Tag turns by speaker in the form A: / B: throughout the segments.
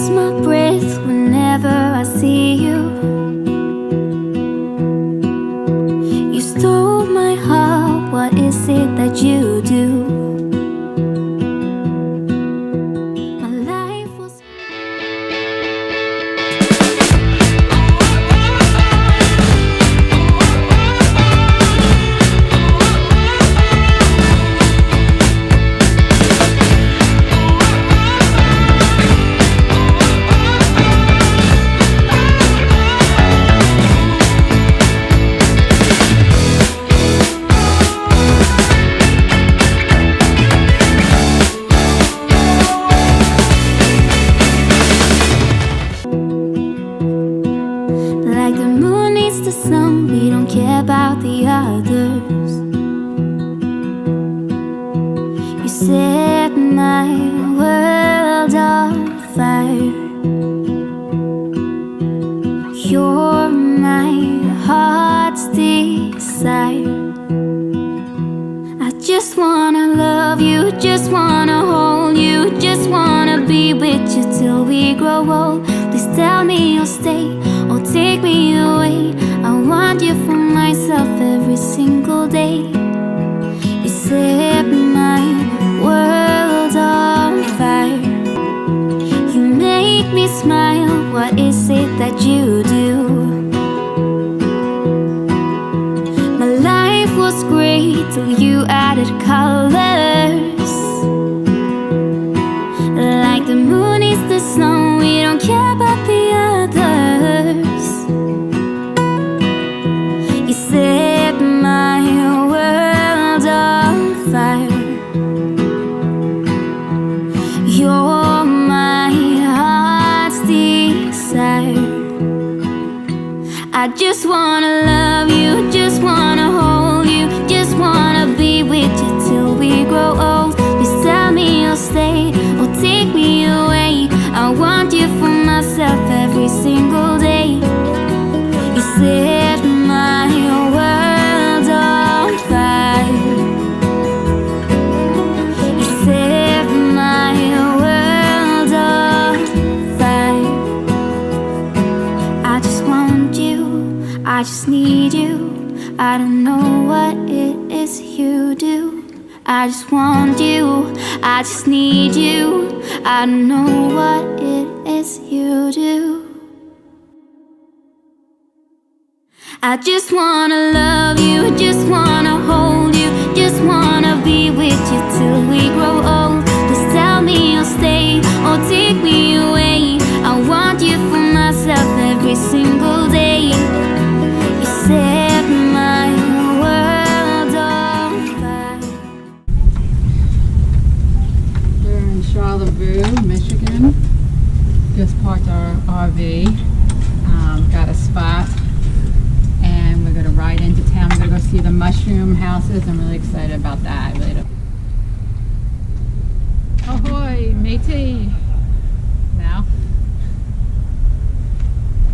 A: lose my breath whenever I see you. You stole my heart, what is it that you do? My life was like the moon needs the sun, we don't care about the others. You set my world on fire. You're my heart's desire. I just wanna love you, just wanna hold you, just wanna be with you till we grow old. Please tell me you'll stay or take me away. I want you for myself every single day. You set my world on fire. You make me smile, what is it that you do? My life was great till you added colors. Like the moon is the snow, we don't care about the others. You set my world on fire. You're my heart's desire. I just wanna love you, just wanna hold you, just wanna be with you till we grow old. Please tell me you'll stay or take me away. I want you for myself every single day. You set my world on fire. You set my world on fire. I just want you, I just need you. I don't know what it is you do. I just want you, I just need you. I don't know what it is you do. I just wanna love you, just wanna hold you, just wanna be with you till we grow old. Just tell me you'll stay or take me away. I want you for myself every single day. You set my world on fire.
B: We're in Charlevoix, Michigan. Just parked our RV. Got a spot. And we're going to ride into town. We're going to go see the mushroom houses. I'm really excited about that. I really don't. Ahoy, matey. Now.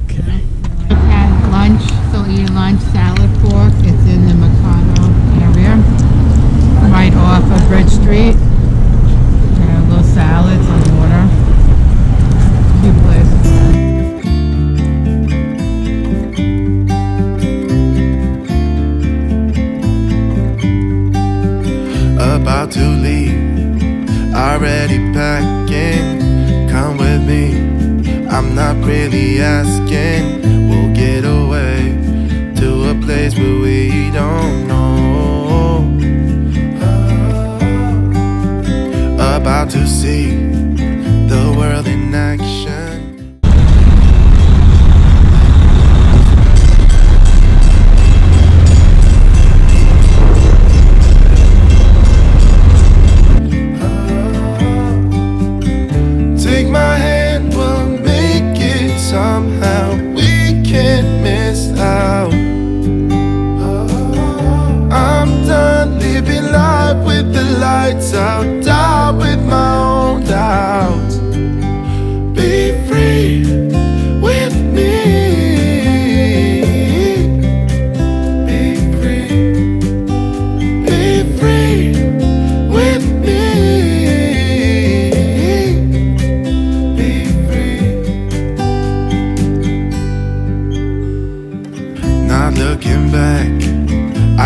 C: Okay.
B: I've had lunch, so eat lunch, salad pork. It's in the Mikado area, right off of Bridge Street. Little salads and water. Cute place.
C: About to leave, already packing. Come with me, I'm not really asking. We'll get away to a place where we don't know. About to see the world in action. Take my hand, we'll make it somehow. We can't miss out. I'm done living life with the lights out. Die with my own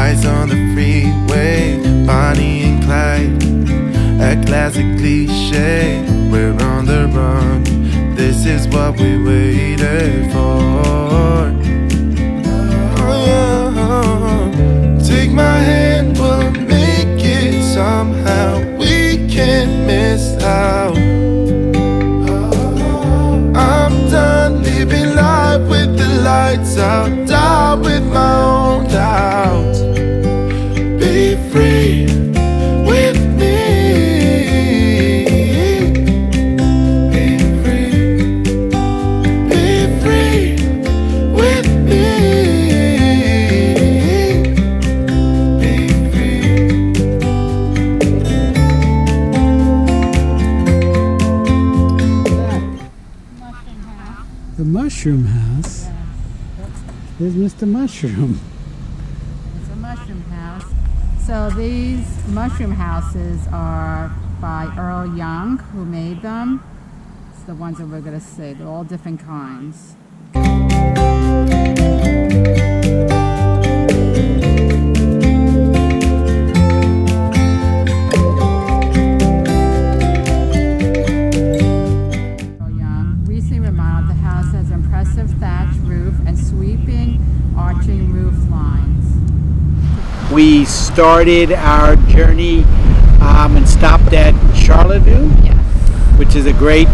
C: Eyes on the freeway, Bonnie and Clyde. A classic cliche, we're on the run. This is what we waited for. Oh, yeah. Take my hand, we'll make it somehow. We can't miss out. I'm done living life with the lights out, die with my own doubts. Be free with me. Be free. Be free with me. Be free.
D: The mushroom house? There's Mr. Mushroom.
B: It's a mushroom house. So these mushroom houses are by Earl Young, who made them. It's the ones that we're going to see. They're all different kinds. Earl Young recently remodeled the house has impressive thatched roof and sweeping arching roof lines.
E: We started our journey and stopped at Charlevoix,
B: Yes.
E: which is a great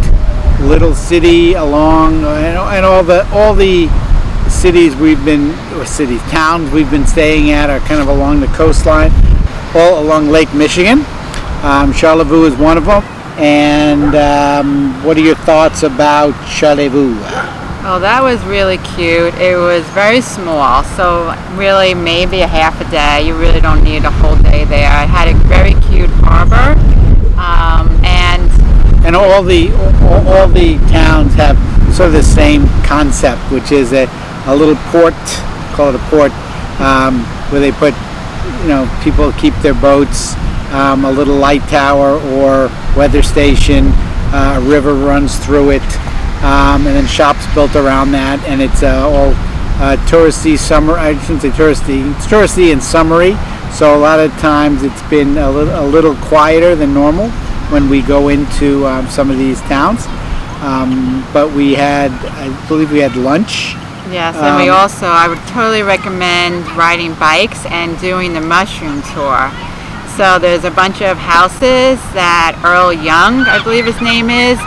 E: little city along, and all the cities towns we've been staying at are kind of along the coastline, all along Lake Michigan. Charlevoix is one of them. And what are your thoughts about Charlevoix?
B: Oh, that was really cute. It was very small, so really maybe a half a day. You really don't need a whole day there. I had a very cute harbor,
E: And all the towns have sort of the same concept, which is a little port, call it a port, where they put, people keep their boats, a little light tower or weather station, a river runs through it, and then shops built around that, and it's all touristy summer. I shouldn't say touristy. It's touristy and summery, so a lot of times it's been a little quieter than normal when we go into some of these towns. But I believe we had lunch.
B: yes, and we also, I would totally recommend riding bikes and doing the mushroom tour. So there's a bunch of houses that Earl Young, I believe his name is,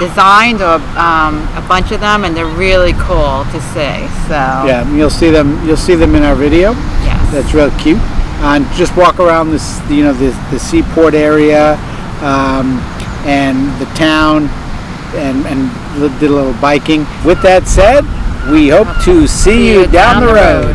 B: designed, or a bunch of them, and they're really cool to see. So
E: Yeah, you'll see them in our video.
B: yes.
E: That's real cute. And just walk around the seaport area, and the town, and did a little biking. With that said, we hope to see you down the road.